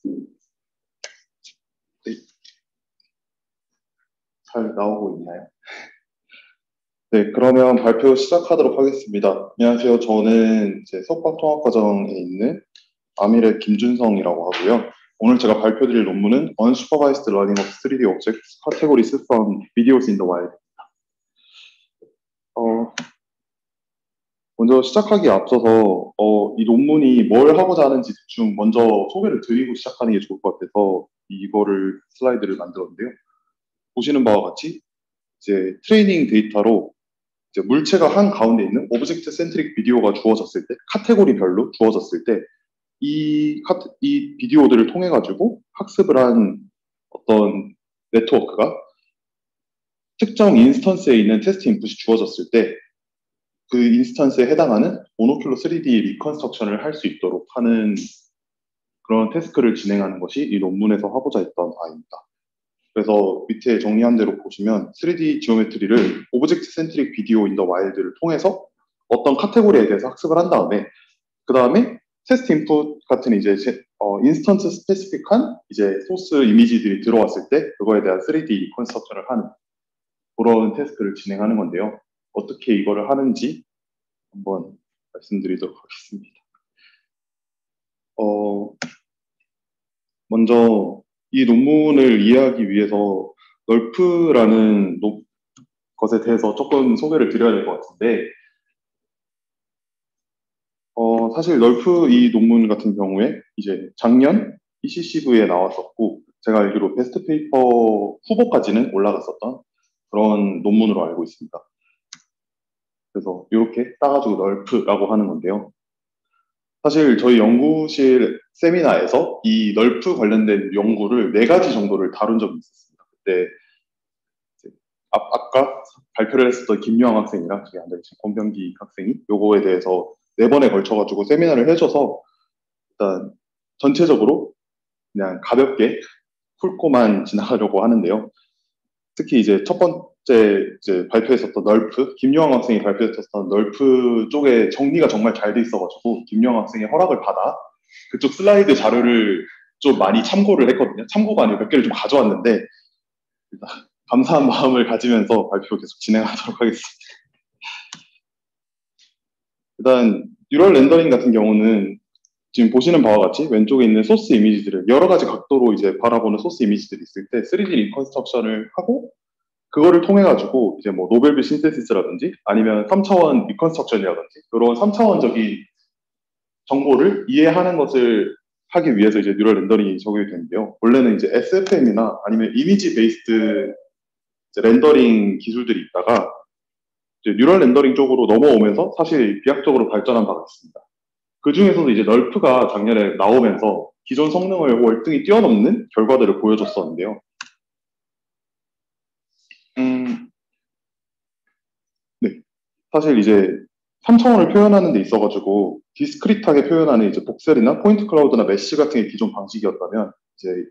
네, 잘 나오고 있나요? 네, 그러면 발표 시작하도록 하겠습니다. 안녕하세요. 저는 이제 석박통합과정에 있는 아미랩 김준성이라고 하고요. 오늘 제가 발표드릴 논문은 Unsupervised Learning of 3D Objects Categories from Videos in the Wild. 먼저 시작하기에 앞서서 이 논문이 뭘 하고자 하는지 대충 먼저 소개를 드리고 시작하는 게 좋을 것 같아서 이거를 슬라이드를 만들었는데요. 보시는 바와 같이 이제 트레이닝 데이터로 이제 물체가 한 가운데 있는 오브젝트 센트릭 비디오가 주어졌을 때, 카테고리별로 주어졌을 때, 이 비디오들을 통해 가지고 학습을 한 어떤 네트워크가 특정 인스턴스에 있는 테스트 인풋이 주어졌을 때, 그 인스턴스에 해당하는 모노큘러 3D 리컨스트럭션을 할 수 있도록 하는 그런 태스크를 진행하는 것이 이 논문에서 하고자 했던 바입니다. 그래서 밑에 정리한 대로 보시면 3D 지오메트리를 오브젝트 센트릭 비디오 인 더 와일드를 통해서 어떤 카테고리에 대해서 학습을 한 다음에 그 다음에 테스트 인풋 같은 이제 인스턴스 스페시픽한 이제 소스 이미지들이 들어왔을 때 그거에 대한 3D 리컨스트럭션을 하는 그런 태스크를 진행하는 건데요. 어떻게 이거를 하는지 한번 말씀드리도록 하겠습니다. 먼저 이 논문을 이해하기 위해서 널프라는 것에 대해서 조금 소개를 드려야 될 것 같은데 사실 널프 이 논문 같은 경우에 이제 작년 ECCV에 나왔었고 제가 알기로 베스트 페이퍼 후보까지는 올라갔었던 그런 논문으로 알고 있습니다. 그래서 이렇게 따가지고 널프라고 하는 건데요. 사실 저희 연구실 세미나에서 이 널프 관련된 연구를 4가지 정도를 다룬 적이 있었습니다. 그때 아까 발표를 했었던 김유황 학생이랑 저기 앉아계신 권병기 학생이 요거에 대해서 4번에 걸쳐가지고 세미나를 해줘서 일단 전체적으로 그냥 가볍게 훑고만 지나가려고 하는데요. 특히 이제 첫 번째 이제 발표했었던 널프, 김유황 학생이 발표했었던 널프 쪽에 정리가 정말 잘 돼 있어가지고 김유황 학생의 허락을 받아 그쪽 슬라이드 자료를 좀 많이 참고를 했거든요. 참고가 아니고 몇 개를 좀 가져왔는데 일단 감사한 마음을 가지면서 발표 계속 진행하도록 하겠습니다. 일단 뉴럴 렌더링 같은 경우는 지금 보시는 바와 같이 왼쪽에 있는 소스 이미지들을 여러 가지 각도로 이제 바라보는 소스 이미지들이 있을 때 3D 리컨스트럭션을 하고 그거를 통해 가지고 이제 뭐 노벨뷰 신세시스라든지 아니면 3차원 리컨스트럭션이라든지 그런 3차원적인 정보를 이해하는 것을 하기 위해서 이제 뉴럴 렌더링이 적용이 되는데요. 원래는 이제 SFM이나 아니면 이미지 베이스드 렌더링 기술들이 있다가 이제 뉴럴 렌더링 쪽으로 넘어오면서 사실 비약적으로 발전한 바가 있습니다. 그 중에서도 이제 널프가 작년에 나오면서 기존 성능을 월등히 뛰어넘는 결과들을 보여줬었는데요. 네. 사실 이제 3차원을 표현하는 데 있어가지고 디스크릿하게 표현하는 이제 복셀이나 포인트 클라우드나 메쉬 같은 게 기존 방식이었다면 이제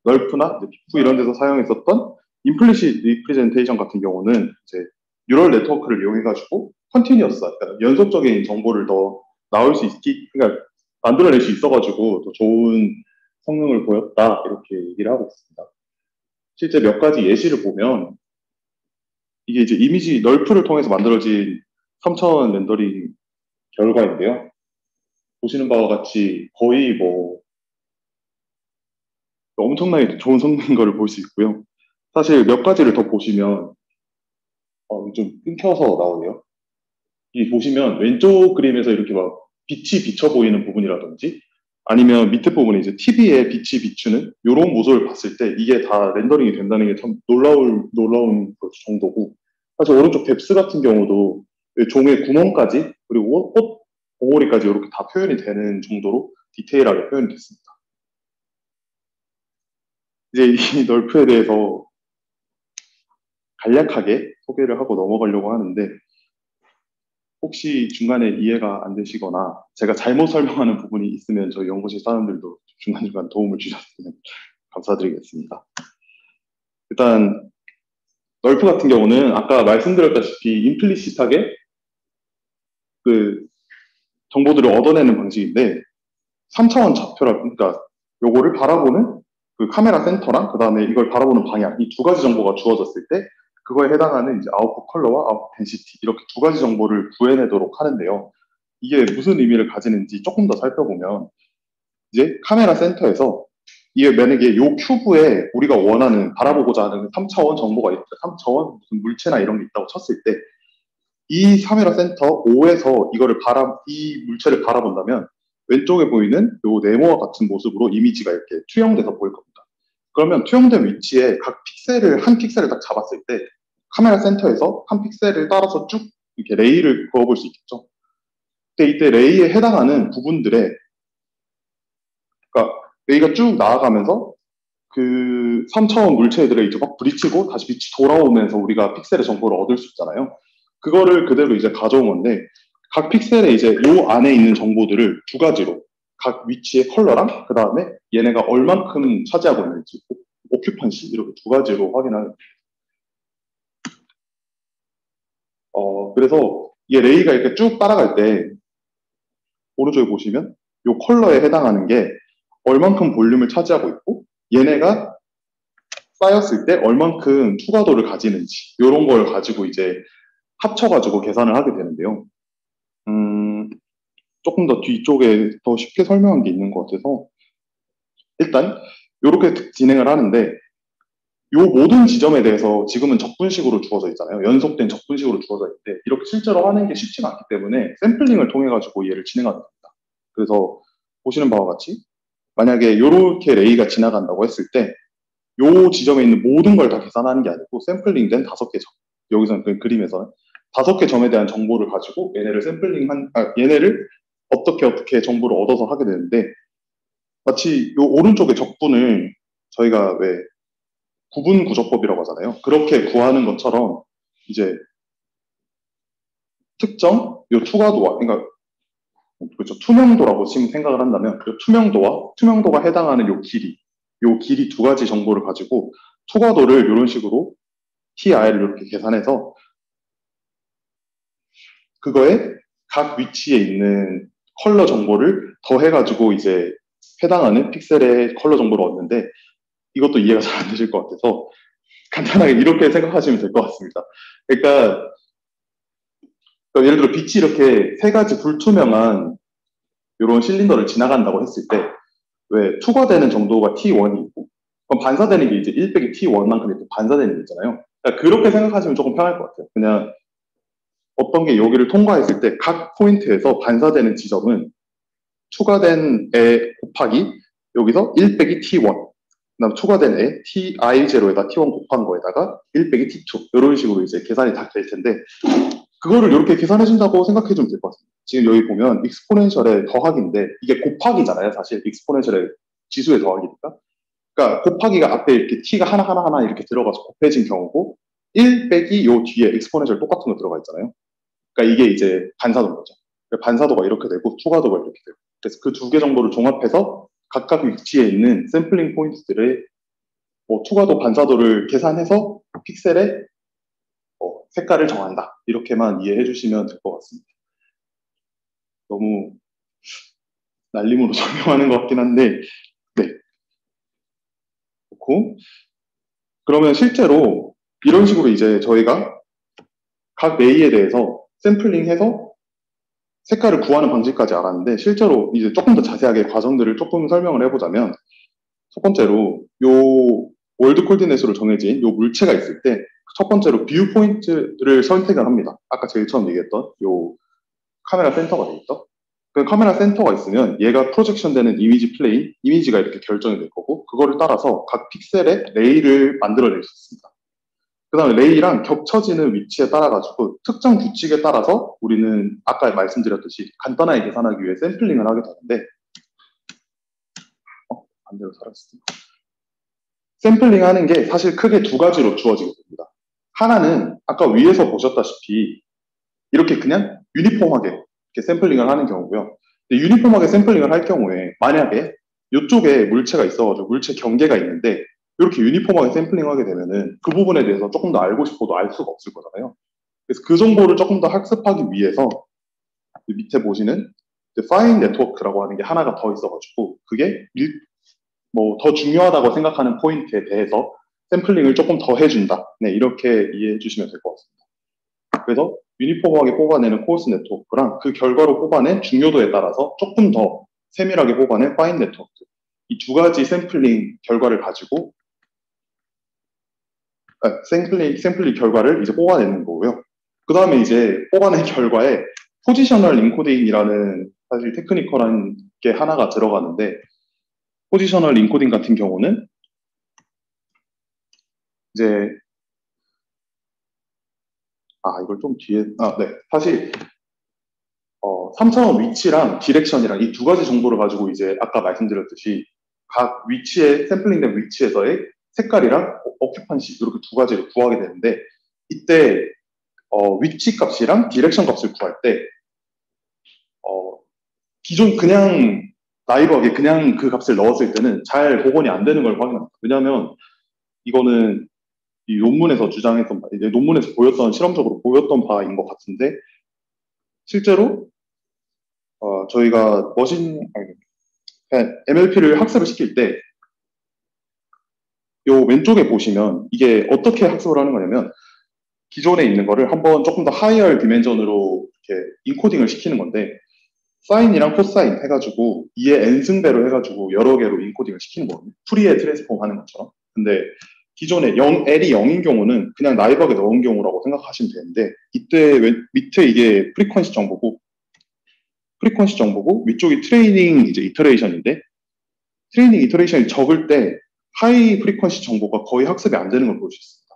널프나 이제 비프 이런 데서 사용했었던 임플리시 리프레젠테이션 같은 경우는 이제 뉴럴 네트워크를 이용해가지고 컨티뉴어스, 그러니까 연속적인 정보를 더 나올 수 있기, 그러니까 만들어낼 수 있어가지고 더 좋은 성능을 보였다 이렇게 얘기를 하고 있습니다. 실제 몇 가지 예시를 보면 이게 이제 이미지 널프를 통해서 만들어진 3차원 렌더링 결과인데요. 보시는 바와 같이 거의 뭐 엄청나게 좋은 성능인 거를 볼 수 있고요. 사실 몇 가지를 더 보시면 좀 끊겨서 나오네요. 이 보시면 왼쪽 그림에서 이렇게 막 빛이 비쳐 보이는 부분이라든지 아니면 밑에 부분에 이제 TV에 빛이 비추는 이런 모습을 봤을 때 이게 다 렌더링이 된다는 게 참 놀라운 정도고 사실 오른쪽 뎁스 같은 경우도 종의 구멍까지 그리고 꽃 봉오리까지 이렇게 다 표현이 되는 정도로 디테일하게 표현이 됐습니다. 이제 이 널프에 대해서 간략하게 소개를 하고 넘어가려고 하는데 혹시 중간에 이해가 안 되시거나 제가 잘못 설명하는 부분이 있으면 저희 연구실 사람들도 중간중간 도움을 주셨으면 감사드리겠습니다. 일단 널프 같은 경우는 아까 말씀드렸다시피 임플리시트하게 그 정보들을 얻어내는 방식인데 3차원 좌표라 그러니까 요거를 바라보는 그 카메라 센터랑 그 다음에 이걸 바라보는 방향 이 두 가지 정보가 주어졌을 때 그거에 해당하는 이제 아웃풋 컬러와 아웃풋 덴시티 이렇게 두 가지 정보를 구해내도록 하는데요. 이게 무슨 의미를 가지는지 조금 더 살펴보면 이제 카메라 센터에서 이게 만약에 요 큐브에 우리가 원하는 바라보고자 하는 3차원 정보가 있다. 3차원 무슨 물체나 이런 게 있다고 쳤을 때 이 카메라 센터 5에서 이 물체를 바라본다면 왼쪽에 보이는 요 네모와 같은 모습으로 이미지가 이렇게 투영돼서 보일 겁니다. 그러면 투영된 위치에 각 한 픽셀을 딱 잡았을 때 카메라 센터에서 한 픽셀을 따라서 쭉 이렇게 레이를 그어볼 수 있겠죠. 근데 이때 레이에 해당하는 부분들에 그러니까 레이가 쭉 나아가면서 그 3차원 물체들을 이제 막 부딪히고 다시 빛이 돌아오면서 우리가 픽셀의 정보를 얻을 수 있잖아요. 그거를 그대로 이제 가져온 건데 각 픽셀에 이제 요 안에 있는 정보들을 두 가지로 각 위치의 컬러랑 그 다음에 얘네가 얼만큼 차지하고 있는지 오큐판시 이렇게 두 가지로 확인하는 그래서 이게 레이가 이렇게 쭉 따라갈 때 오른쪽에 보시면 요 컬러에 해당하는 게 얼만큼 볼륨을 차지하고 있고 얘네가 쌓였을 때 얼만큼 추가도를 가지는지 이런 걸 가지고 이제 합쳐가지고 계산을 하게 되는데요. 조금 더 뒤쪽에 더 쉽게 설명한 게 있는 것 같아서 일단 이렇게 진행을 하는데 이 모든 지점에 대해서 지금은 적분식으로 주어져 있잖아요. 연속된 적분식으로 주어져 있는데 이렇게 실제로 하는 게 쉽지가 않기 때문에 샘플링을 통해 가지고 얘를 진행하게 됩니다. 그래서 보시는 바와 같이 만약에 이렇게 레이가 지나간다고 했을 때 이 지점에 있는 모든 걸 다 계산하는 게 아니고 샘플링된 5개 점 여기서는 그 그림에서는 5개 점에 대한 정보를 가지고 얘네를 어떻게 정보를 얻어서 하게 되는데 마치 이 오른쪽의 적분을 저희가 왜 구분 구조법이라고 하잖아요. 그렇게 구하는 것처럼 이제 특정 요 투과도와 그러니까 그렇죠. 투명도라고 지금 생각을 한다면 그 투명도가 해당하는 요 길이 두 가지 정보를 가지고 투과도를 이런 식으로 TR을 이렇게 계산해서 그거에 각 위치에 있는 컬러 정보를 더해가지고 이제 해당하는 픽셀의 컬러 정보를 얻는데 이것도 이해가 잘 안 되실 것 같아서 간단하게 이렇게 생각하시면 될 것 같습니다. 그러니까 예를 들어 빛이 이렇게 세 가지 불투명한 이런 실린더를 지나간다고 했을 때 왜 투과되는 정도가 T1이 있고 그럼 반사되는 게 이제 1 빼기 T1만큼 이렇게 반사되는 게 있잖아요. 그러니까 그렇게 생각하시면 조금 편할 것 같아요. 그냥 어떤 게 여기를 통과했을 때 각 포인트에서 반사되는 지점은 추가된 애 곱하기 여기서 1 빼기 T1 그다음 추가된 애 TI0에다 T1 곱한 거에다가 1 빼기 T2 이런 식으로 이제 계산이 다 될 텐데 그거를 이렇게 계산해 준다고 생각해 주면 될 것 같습니다. 지금 여기 보면 익스포넨셜의 더하기인데 이게 곱하기잖아요. 사실 익스포넨셜의 지수의 더하기니까. 그러니까 곱하기가 앞에 이렇게 t가 하나 이렇게 들어가서 곱해진 경우고 1 빼기 요 뒤에 익스포넨셜 똑같은 거 들어가 있잖아요. 그러니까 이게 이제 반사도인 거죠. 그러니까 반사도가 이렇게 되고 추가도가 이렇게 되고 그래서 그 두 개 정보를 종합해서 각각 위치에 있는 샘플링 포인트들의 추가도 반사도를 계산해서 픽셀의 색깔을 정한다. 이렇게만 이해해 주시면 될 것 같습니다. 너무 날림으로 설명하는 것 같긴 한데, 네. 그렇고, 그러면 실제로 이런 식으로 이제 저희가 각 레이에 대해서 샘플링해서 색깔을 구하는 방식까지 알았는데, 실제로 이제 조금 더 자세하게 과정들을 조금 설명을 해보자면, 첫 번째로 요 월드 코디네이트로 정해진 요 물체가 있을 때, 첫 번째로 뷰 포인트를 선택을 합니다. 아까 제일 처음 얘기했던 요 카메라 센터가 되겠죠? 그 카메라 센터가 있으면 얘가 프로젝션 되는 이미지 플레인, 이미지가 이렇게 결정이 될 거고 그거를 따라서 각 픽셀에 레이를 만들어낼 수 있습니다. 그 다음에 레이랑 겹쳐지는 위치에 따라 가지고 특정 규칙에 따라서 우리는 아까 말씀드렸듯이 간단하게 계산하기 위해 샘플링을 하게 되는데 반대로 살았습니다. 샘플링 하는 게 사실 크게 두 가지로 주어지게 됩니다. 하나는 아까 위에서 보셨다시피 이렇게 그냥 유니폼하게 이렇게 샘플링을 하는 경우고요. 유니폼하게 샘플링을 할 경우에 만약에 이쪽에 물체가 있어가지고 물체 경계가 있는데 이렇게 유니폼하게 샘플링하게 되면은 그 부분에 대해서 조금 더 알고 싶어도 알 수가 없을 거잖아요. 그래서 그 정보를 조금 더 학습하기 위해서 밑에 보시는 파인 네트워크라고 하는 게 하나가 더 있어가지고 그게 뭐 더 중요하다고 생각하는 포인트에 대해서 샘플링을 조금 더 해준다. 네, 이렇게 이해해 주시면 될 것 같습니다. 그래서 유니폼하게 뽑아내는 코어스 네트워크랑 그 결과로 뽑아낸 중요도에 따라서 조금 더 세밀하게 뽑아낸 파인 네트워크, 이 두 가지 샘플링 결과를 가지고 샘플링 결과를 이제 뽑아내는 거고요. 그 다음에 이제 뽑아낸 결과에 포지셔널 인코딩이라는 사실 테크니컬한 게 하나가 들어가는데, 포지셔널 인코딩 같은 경우는 이제 이걸 좀 뒤에 네, 사실 3차원 위치랑 디렉션이랑 이 두 가지 정보를 가지고 이제 아까 말씀드렸듯이 각 위치에 샘플링된 위치에서의 색깔이랑 오큐판시 이렇게 두 가지를 구하게 되는데, 이때 위치 값이랑 디렉션 값을 구할 때 기존 그냥 나이브하게 그냥 그 값을 넣었을 때는 잘 복원이 안 되는 걸 확인합니다. 왜냐하면 이거는 이 논문에서 주장했던 이제 논문에서 보였던 실험적으로 보였던 바인 것 같은데, 실제로 저희가 MLP를 학습을 시킬 때 요 왼쪽에 보시면 이게 어떻게 학습을 하는 거냐면, 기존에 있는 거를 한번 조금 더 하이얼 디멘전으로 이렇게 인코딩을 시키는 건데, 사인이랑 코사인 해가지고 2의 n승배로 해가지고 여러 개로 인코딩을 시키는 거거든요. 풀이에 트랜스폼 하는 것처럼. 근데 기존에 L이 0인 경우는 그냥 나이브하게 넣은 경우라고 생각하시면 되는데, 이때 밑에 이게 프리퀀시 정보고 위쪽이 트레이닝 이제 이터레이션인데, 트레이닝 이터레이션이 적을 때 하이 프리퀀시 정보가 거의 학습이 안 되는 걸 볼 수 있습니다.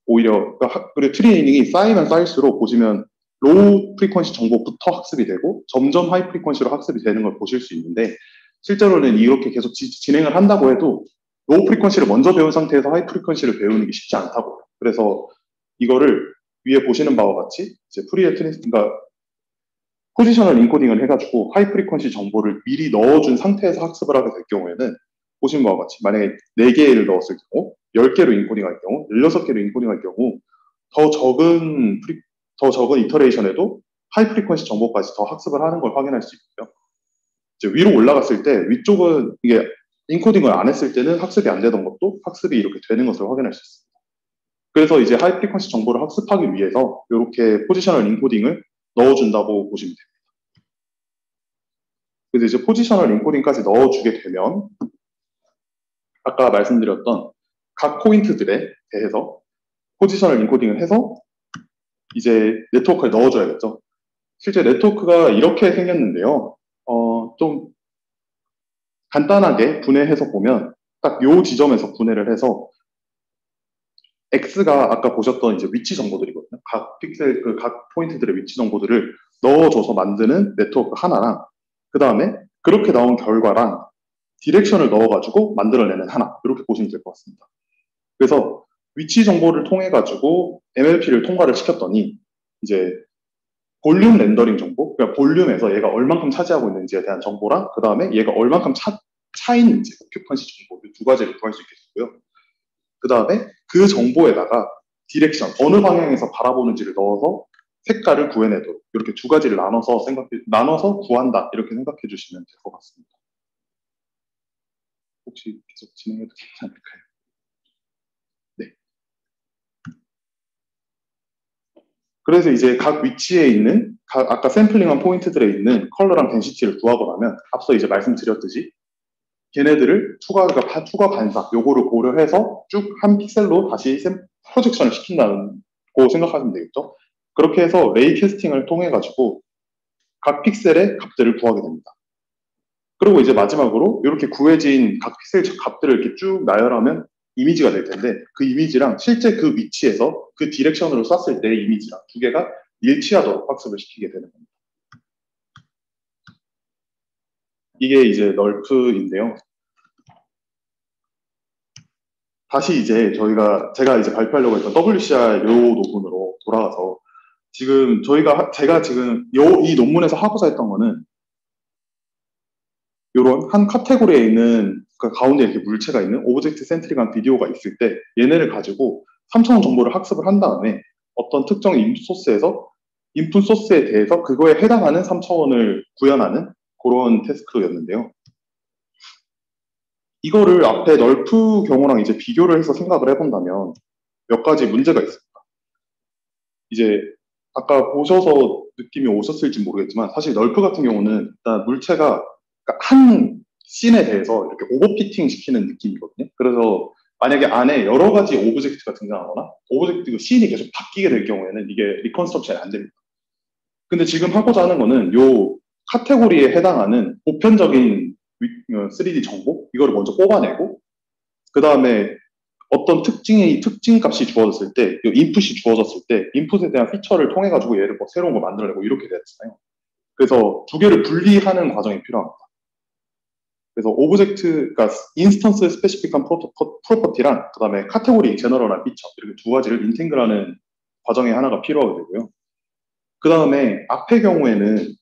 오히려 그리고 트레이닝이 쌓이면 쌓일수록 보시면 로우 프리퀀시 정보부터 학습이 되고 점점 하이 프리퀀시로 학습이 되는 걸 보실 수 있는데, 실제로는 이렇게 계속 진행을 한다고 해도 로우 프리퀀시를 먼저 배운 상태에서 하이 프리퀀시를 배우는 게 쉽지 않다고. 그래서 이거를 위에 보시는 바와 같이 이제 그러니까 포지셔널 인코딩을 해가지고 하이 프리퀀시 정보를 미리 넣어준 상태에서 학습을 하게 될 경우에는, 보시는 바와 같이 만약에 4개를 넣었을 경우, 10개로 인코딩할 경우, 16개로 인코딩할 경우 더 적은 이터레이션에도 하이 프리퀀시 정보까지 더 학습을 하는 걸 확인할 수 있고요. 이제 위로 올라갔을 때 위쪽은 이게 인코딩을 안 했을 때는 학습이 안 되던 것도 학습이 이렇게 되는 것을 확인할 수 있습니다. 그래서 이제 하이 프리퀀시 정보를 학습하기 위해서 이렇게 포지셔널 인코딩을 넣어준다고 보시면 됩니다. 그래서 이제 포지셔널 인코딩까지 넣어주게 되면 아까 말씀드렸던 각 포인트들에 대해서 포지셔널 인코딩을 해서 이제 네트워크에 넣어줘야겠죠. 실제 네트워크가 이렇게 생겼는데요. 좀 간단하게 분해해서 보면 딱 요 지점에서 분해를 해서 X가 아까 보셨던 이제 위치 정보들이거든요. 각 픽셀, 각 포인트들의 위치 정보들을 넣어줘서 만드는 네트워크 하나랑, 그 다음에 그렇게 나온 결과랑 디렉션을 넣어가지고 만들어내는 하나, 이렇게 보시면 될 것 같습니다. 그래서 위치 정보를 통해 가지고 MLP를 통과를 시켰더니 이제 볼륨 렌더링 정보, 그러니까 볼륨에서 얘가 얼만큼 차지하고 있는지에 대한 정보랑, 그 다음에 얘가 얼만큼 차 있는지, 오큐펀시 정보, 두 가지를 구할 수 있게 되고요. 그 다음에 그 정보에다가 디렉션, 어느 방향에서 바라보는지를 넣어서 색깔을 구해내도록, 이렇게 두 가지를 나눠서 구한다, 이렇게 생각해 주시면 될 것 같습니다. 혹시 계속 진행해도 괜찮을까요? 네. 그래서 이제 각 위치에 있는 아까 샘플링한 포인트들에 있는 컬러랑 덴시티를 구하고 나면 앞서 이제 말씀드렸듯이 걔네들을 추가 반사 요거를 고려해서 쭉 한 픽셀로 다시 프로젝션을 시킨다고 생각하시면 되겠죠. 그렇게 해서 레이 캐스팅을 통해 가지고 각 픽셀의 값들을 구하게 됩니다. 그리고 이제 마지막으로 이렇게 구해진 각 픽셀 값들을 이렇게 쭉 나열하면 이미지가 될 텐데, 그 이미지랑 실제 그 위치에서 그 디렉션으로 쐈을 때의 이미지랑 두 개가 일치하도록 학습을 시키게 되는 겁니다. 이게 이제 널프인데요. 다시 이제 제가 이제 발표하려고 했던 WCR 요 논문으로 돌아가서, 지금 제가 지금 이 논문에서 하고자 했던 거는 요런 한 카테고리에 있는 그 가운데 이렇게 물체가 있는 오브젝트 센트릭한 비디오가 있을 때 얘네를 가지고 3차원 정보를 학습을 한 다음에 어떤 특정 인풋 소스에 대해서 그거에 해당하는 3차원을 구현하는 그런 태스크였는데요. 이거를 앞에 널프 경우랑 이제 비교를 해서 생각을 해본다면 몇 가지 문제가 있습니다. 이제 아까 보셔서 느낌이 오셨을지 모르겠지만 사실 널프 같은 경우는 일단 물체가 그러니까 한 씬에 대해서 이렇게 오버피팅 시키는 느낌이거든요. 그래서 만약에 안에 여러 가지 오브젝트가 등장하거나 오브젝트 씬이 계속 바뀌게 될 경우에는 이게 리컨스트럭션이 안 됩니다. 근데 지금 하고자 하는 거는 요 카테고리에 해당하는 보편적인 3D 정보 이거를 먼저 뽑아내고 그 다음에 어떤 특징 값이 주어졌을 때, 인풋이 주어졌을 때, 인풋에 대한 피처를 통해 가지고 얘를 뭐 새로운 걸 만들어내고 이렇게 되잖아요. 그래서 두 개를 분리하는 과정이 필요합니다. 그래서 오브젝트, 그러니까 인스턴스 스페시픽한 프로퍼티랑 그 다음에 카테고리 제너럴한 피처 이렇게 두 가지를 인탱글하는 과정이 하나가 필요하게 되고요. 그 다음에 앞의 경우에는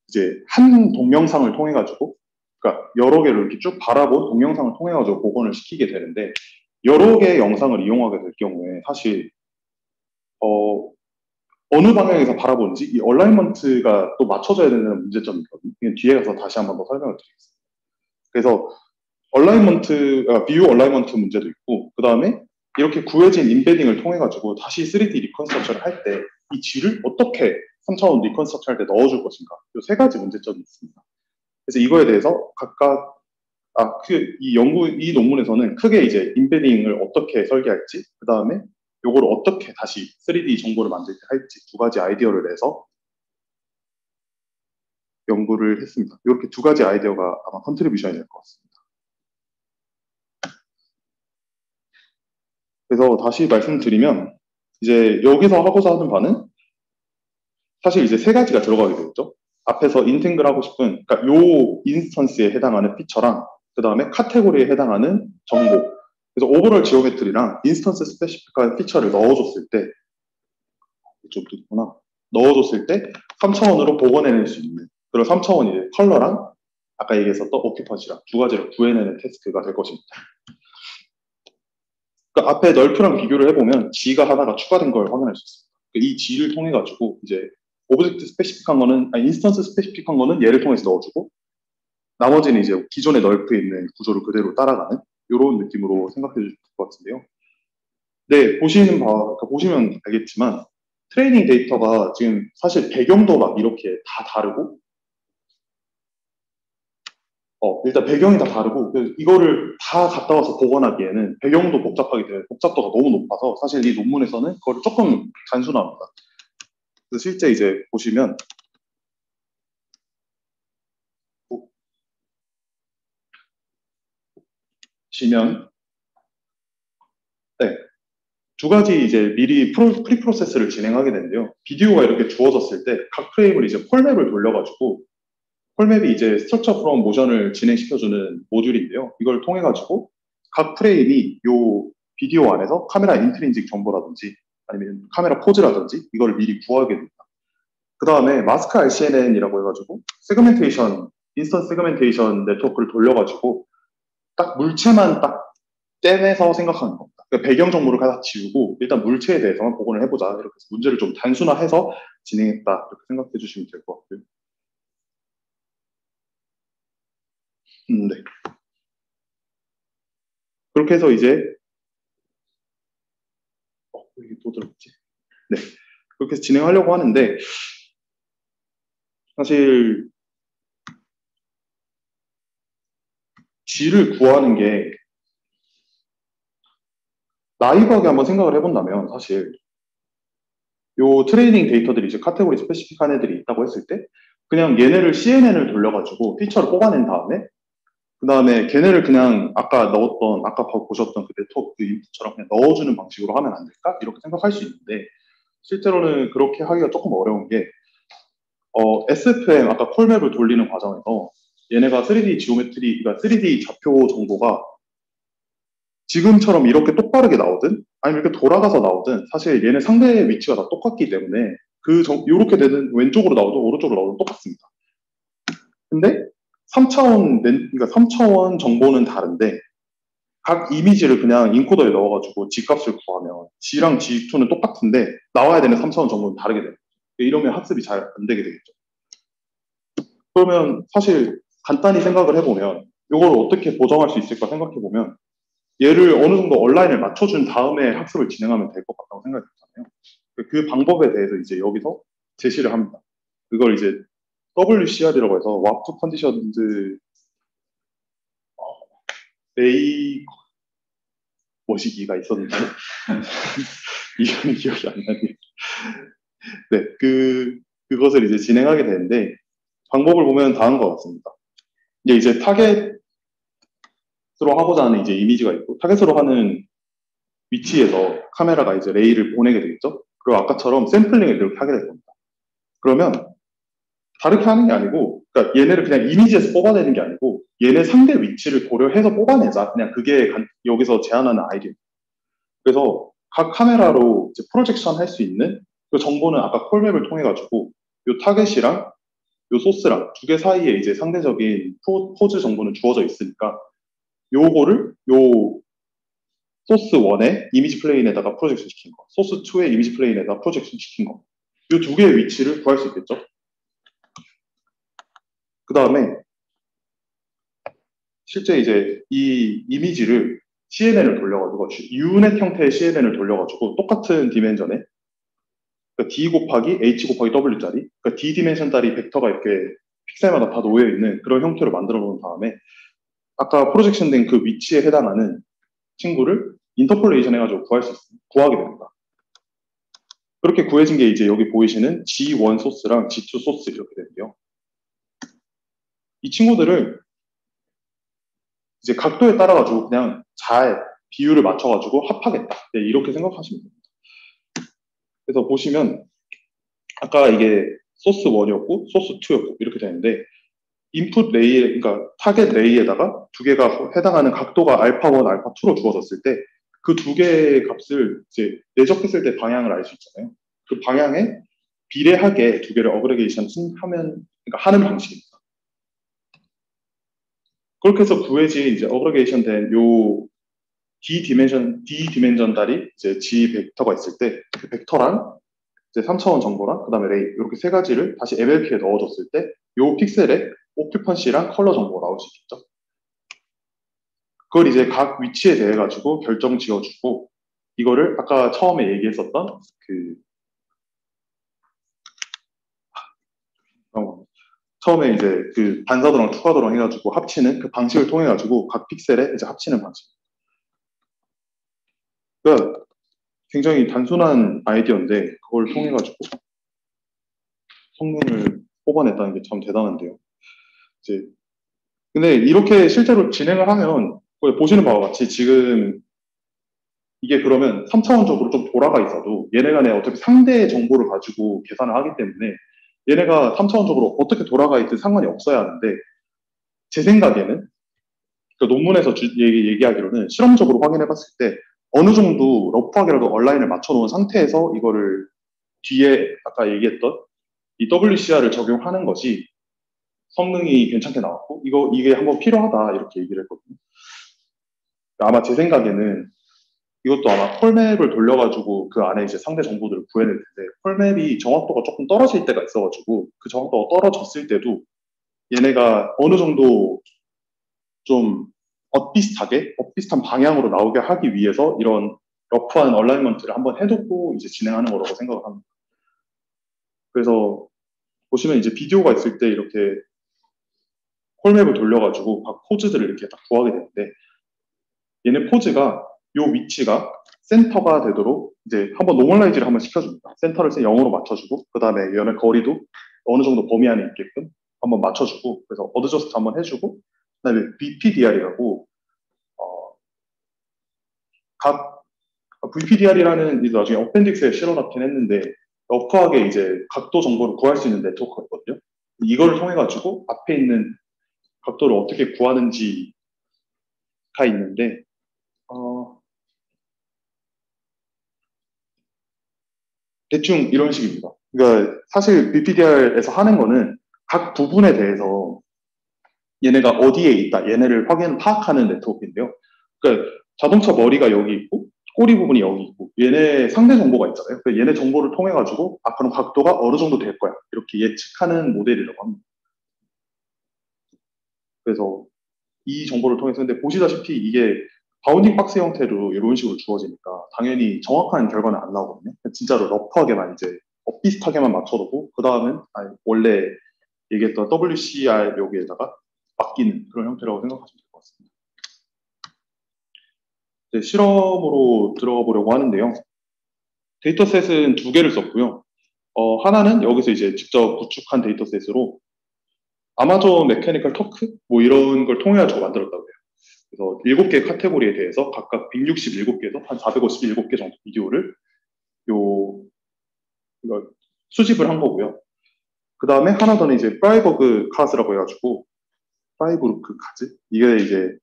이제 한 동영상을 통해 가지고, 그러니까 여러 개를 이렇게 쭉 바라본 동영상을 통해 가지고 복원을 시키게 되는데. 여러 개의 영상을 이용하게 될 경우에 사실 어느 방향에서 바라보는지 이 얼라이먼트가 또 맞춰져야 되는 문제점이 있거든요. 뒤에 가서 다시 한번 더 설명을 드리겠습니다. 그래서 뷰 얼라이먼트 문제도 있고 그 다음에 이렇게 구해진 인베딩을 통해 가지고 다시 3D 리컨스트럭션을 할 때 이 G를 어떻게 3차원 리컨스트럭션 할 때 넣어줄 것인가 이 세 가지 문제점이 있습니다. 그래서 이거에 대해서 각각 이 논문에서는 크게 이제 인베딩을 어떻게 설계할지, 그 다음에 요거를 어떻게 다시 3D 정보를 만들 때 할지 두 가지 아이디어를 내서 연구를 했습니다. 이렇게 두 가지 아이디어가 아마 컨트리뷰션이 될 것 같습니다. 그래서 다시 말씀드리면 이제 여기서 하고자 하는 바는 사실 이제 세 가지가 들어가게 되겠죠. 앞에서 인탱글 하고 싶은 그러니까 요 인스턴스에 해당하는 피처랑 그 다음에 카테고리에 해당하는 정보. 그래서 오버롤 지오메트리랑 인스턴스 스페시픽한 피처를 넣어줬을 때 이쪽도 있구나. 넣어줬을 때 3차원으로 복원해낼 수 있는 그런 3차원 이제 컬러랑 아까 얘기했었던 오큐펀시랑 두 가지를 구해내는 태스크가 될 것입니다. 그러니까 앞에 널프랑 비교를 해보면 G가 하나가 추가된 걸 확인할 수 있습니다. 그러니까 이 G를 통해 가지고 이제 오브젝트 스페시픽한 거는 인스턴스 스페시픽한 거는 얘를 통해서 넣어주고 나머지는 이제 기존의 널프에 있는 구조를 그대로 따라가는 이런 느낌으로 생각해 주실 것 같은데요. 네, 보시면 알겠지만 트레이닝 데이터가 지금 사실 배경도 막 이렇게 다 다르고 일단 배경이 다 다르고 이거를 다 갖다 와서 복원하기에는 배경도 복잡도가 너무 높아서 사실 이 논문에서는 그걸 조금 단순합니다. 그래서 실제 이제 보시면 네, 두 가지 이제 미리 프리 프로세스를 진행하게 되는데요. 비디오가 이렇게 주어졌을 때 각 프레임을 이제 폴맵을 돌려가지고 폴맵이 이제 스트럭처 프롬 모션을 진행시켜주는 모듈인데요. 이걸 통해 가지고 각 프레임이 요 비디오 안에서 카메라 인트린직 정보라든지 아니면 카메라 포즈라든지 이걸 미리 구하게 됩니다. 그 다음에 마스크 RCNN이라고 해가지고 인스턴트 세그멘테이션 네트워크를 돌려가지고 딱 물체만 딱 떼내서 생각하는 겁니다. 그러니까 배경 정보를 다 지우고 일단 물체에 대해서만 복원을 해보자 이렇게 해서 문제를 좀 단순화해서 진행했다 이렇게 생각해 주시면 될 것 같고요. 네. 그렇게 해서 이제 여기 또 들었지? 네. 그렇게 해서 진행하려고 하는데 사실 G를 구하는 게 나이브하게 한번 생각을 해본다면 사실 요 트레이닝 데이터들이 이제 카테고리 스페시픽한 애들이 있다고 했을 때 그냥 얘네를 CNN을 돌려가지고 피처를 뽑아낸 다음에 그 다음에 걔네를 그냥 아까 보셨던 그 네트워크 인풋처럼 그냥 넣어주는 방식으로 하면 안 될까? 이렇게 생각할 수 있는데 실제로는 그렇게 하기가 조금 어려운 게 SFM 아까 폴맵을 돌리는 과정에서 얘네가 3D 지오메트리, 그러니까 3D 좌표 정보가 지금처럼 이렇게 똑바르게 나오든 아니면 이렇게 돌아가서 나오든 사실 얘네 상대의 위치가 다 똑같기 때문에 이렇게 되는 왼쪽으로 나오든 오른쪽으로 나오든 똑같습니다. 근데 3차원 정보는 다른데 각 이미지를 그냥 인코더에 넣어가지고 G값을 구하면 G랑 G2는 똑같은데 나와야 되는 3차원 정보는 다르게 돼요. 이러면 학습이 잘 안 되게 되겠죠. 그러면 사실 간단히 생각을 해보면 이걸 어떻게 보정할 수 있을까 생각해 보면 얘를 어느 정도 온라인을 맞춰준 다음에 학습을 진행하면 될 것 같다고 생각이 들잖아요. 그 방법에 대해서 이제 여기서 제시를 합니다. 그걸 이제 WCR이라고 해서 와프 컨디션드 레이 머시기가 있었는데 이름이 기억이 안 나네요. 네, 그것을 이제 진행하게 되는데 방법을 보면 다음과 같습니다. 이제 타겟으로 하고자 하는 이제 이미지가 있고 타겟으로 하는 위치에서 카메라가 이제 레이를 보내게 되겠죠. 그리고 아까처럼 샘플링을 이렇게 하게 될 겁니다. 그러면 다르게 하는 게 아니고, 그러니까 얘네를 그냥 이미지에서 뽑아내는 게 아니고, 얘네 상대 위치를 고려해서 뽑아내자. 그냥 그게 여기서 제안하는 아이디어입니다. 그래서 각 카메라로 이제 프로젝션 할 수 있는 그 정보는 아까 콜맵을 통해 가지고 요 타겟이랑 요 소스랑 두 개 사이에 이제 상대적인 포즈 정보는 주어져 있으니까 요거를 요 소스 1의 이미지 플레인에다가 프로젝션 시킨 거, 소스 2의 이미지 플레인에다가 프로젝션 시킨 거. 요 두 개의 위치를 구할 수 있겠죠. 그 다음에 실제 이제 이 이미지를 CNN을 돌려가지고 유넷 형태의 CNN을 돌려가지고 똑같은 디멘전에 그러니까 D 곱하기 H 곱하기 W짜리 그러니까 D 디멘션짜리 벡터가 이렇게 픽셀마다 다 놓여 있는 그런 형태로 만들어 놓은 다음에 아까 프로젝션 된 그 위치에 해당하는 친구를 인터폴레이션 해가지고 구하게 됩니다. 그렇게 구해진 게 이제 여기 보이시는 G1 소스랑 G2 소스 이렇게 되는데요. 이 친구들을 이제 각도에 따라가지고 그냥 잘 비율을 맞춰가지고 합하겠다. 네, 이렇게 생각하시면 됩니다. 그래서 보시면 아까 이게 소스 1이었고 소스 2였고 이렇게 되는데 인풋 레이, 그러니까 타겟 레이에다가 두 개가 해당하는 각도가 알파 1, 알파 2로 주어졌을 때 그 두 개의 값을 이제 내적했을 때 방향을 알 수 있잖아요. 그 방향에 비례하게 두 개를 어그레게이션 하면, 그러니까 하는 방식입니다. 그렇게 해서 구해진 이제 어그레게이션 된 요 D 디멘전 달이 이제 G 벡터가 있을 때 그 벡터랑 이제 3차원 정보랑 그다음에 레이 이렇게 세 가지를 다시 MLP에 넣어줬을 때 요 픽셀에 오큐펀시랑 컬러 정보가 나올 수 있겠죠. 그걸 이제 각 위치에 대해 가지고 결정 지어주고 이거를 아까 처음에 얘기했었던 처음에 이제 그 반사도랑 추가도랑 해가지고 합치는 그 방식을 통해 가지고 각 픽셀에 이제 합치는 방식. 그러니까 굉장히 단순한 아이디어인데 그걸 통해 가지고 성능을 뽑아냈다는 게 참 대단한데요. 이제 근데 이렇게 실제로 진행을 하면 보시는 바와 같이 지금 이게 그러면 3차원적으로 좀 돌아가 있어도 얘네 간에 어차피 상대 정보를 가지고 계산을 하기 때문에 얘네가 3차원적으로 어떻게 돌아가 있든 상관이 없어야 하는데 제 생각에는 그 논문에서 얘기하기로는 실험적으로 확인해 봤을 때 어느 정도 러프하게라도 온라인을 맞춰놓은 상태에서 이거를 뒤에 아까 얘기했던 이 WCR을 적용하는 것이 성능이 괜찮게 나왔고 이게 한번 필요하다 이렇게 얘기를 했거든요. 아마 제 생각에는 이것도 아마 콜맵을 돌려가지고 그 안에 이제 상대 정보들을 구해낼 텐데 콜맵이 정확도가 조금 떨어질 때가 있어가지고 그 정확도가 떨어졌을 때도 얘네가 어느 정도 좀 엇비슷한 방향으로 나오게 하기 위해서 이런 러프한 얼라이먼트를 한번 해두고 이제 진행하는 거라고 생각을 합니다. 그래서 보시면 이제 비디오가 있을 때 이렇게 콜맵을 돌려가지고 각 포즈들을 이렇게 딱 구하게 되는데 얘네 포즈가 요 위치가 센터가 되도록 이제 한번 노멀라이즈를 한번 시켜줍니다. 센터를 0으로 맞춰주고 그 다음에 얘네 거리도 어느 정도 범위 안에 있게끔 한번 맞춰주고 그래서 어드저스트 한번 해주고 그 다음에 BPDR이라고 각 VPDR이라는 나중에 어펜딕스에 실어넣긴 했는데 러프하게 이제 각도 정보를 구할 수 있는 네트워크가 있거든요. 이거를 통해 가지고 앞에 있는 각도를 어떻게 구하는지가 있는데 대충 이런 식입니다. 그러니까 사실 BPDR에서 하는 거는 각 부분에 대해서 얘네가 어디에 있다, 얘네를 파악하는 네트워크인데요. 그러니까 자동차 머리가 여기 있고 꼬리 부분이 여기 있고 얘네 상대 정보가 있잖아요. 그래서 얘네 정보를 통해 가지고 그럼 각도가 어느 정도 될 거야 이렇게 예측하는 모델이라고 합니다. 그래서 이 정보를 통해서. 근데 보시다시피 이게 바운딩 박스 형태로 이런 식으로 주어지니까 당연히 정확한 결과는 안 나오거든요. 진짜로 러프하게만 이제 비슷하게만 맞춰두고 그 다음은 원래 얘기했던 WCR 여기에다가 맡기는 그런 형태라고 생각하시면 될 것 같습니다. 이제 실험으로 들어가 보려고 하는데요. 데이터셋은 두 개를 썼고요. 하나는 여기서 이제 직접 구축한 데이터셋으로 아마존 메카니컬 터크 뭐 이런 걸 통해 가지고 만들었다고 해요. 그래서 7개 카테고리에 대해서 각각 167개에서 한 457개 정도 비디오를 이걸 수집을 한 거고요. 그 다음에 하나 더는 이제 프라이버그 카스라고 해가지고 프라이브루크 카즈 이게 이제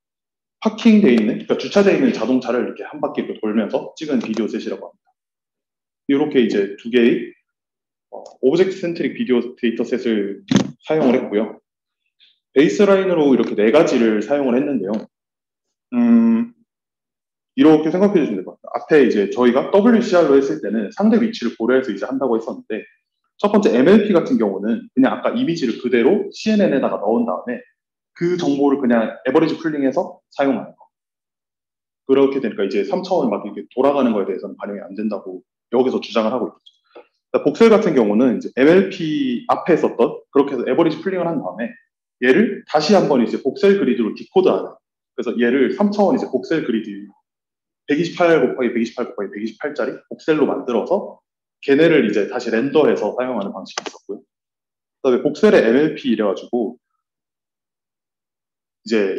파킹돼 있는 그러니까 주차되어 있는 자동차를 이렇게 한 바퀴 돌면서 찍은 비디오 셋이라고 합니다. 이렇게 이제 두 개의 오브젝트 센트릭 비디오 데이터셋을 사용을 했고요. 베이스라인으로 이렇게 네 가지를 사용을 했는데요. 이렇게 생각해 주시면 될 것 같아요. 앞에 이제 저희가 WCR로 했을 때는 상대 위치를 고려해서 이제 한다고 했었는데, 첫 번째 MLP 같은 경우는 그냥 아까 이미지를 그대로 CNN에다가 넣은 다음에 그 정보를 그냥 에버리지 풀링해서 사용하는 거. 그렇게 되니까 이제 3차원 막 이렇게 돌아가는 거에 대해서는 반영이 안 된다고 여기서 주장을 하고 있죠. 그러니까 복셀 같은 경우는 이제 MLP 앞에 썼던 그렇게 해서 에버리지 풀링을 한 다음에 얘를 다시 한번 이제 복셀 그리드로 디코드하는. 그래서 얘를 3차원 이제 복셀 그리드 128 곱하기 128 곱하기 128짜리 복셀로 만들어서 걔네를 이제 다시 렌더해서 사용하는 방식이 있었고요. 그다음에 복셀의 MLP 이래가지고 이제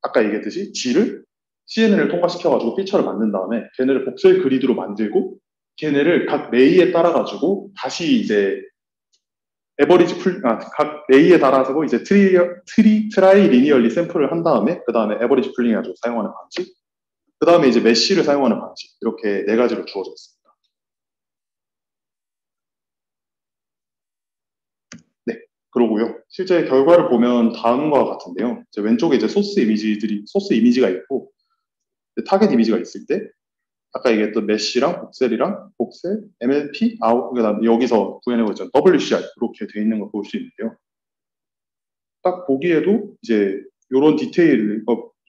아까 얘기했듯이 G를 CNN을 통과시켜가지고 피처를 만든 다음에 걔네를 복셀 그리드로 만들고 걔네를 각 레이에 따라가지고 다시 이제 각 레이에 따라서 이제 트라이 리니얼리 샘플을 한 다음에 그 다음에 에버리지 풀링 해가지고 사용하는 방식, 그 다음에 이제 메쉬를 사용하는 방식, 이렇게 네 가지로 주어져 있습니다. 네, 그러고요. 실제 결과를 보면 다음과 같은데요. 이제 왼쪽에 이제 소스 이미지가 있고 타겟 이미지가 있을 때 아까 얘기했던 메쉬랑 복셀이랑 복셀, MLP, 그다음 여기서 구현해고 있잖아요. WCR 이렇게 돼 있는 걸 볼 수 있는데요. 딱 보기에도 이제 이런 디테일,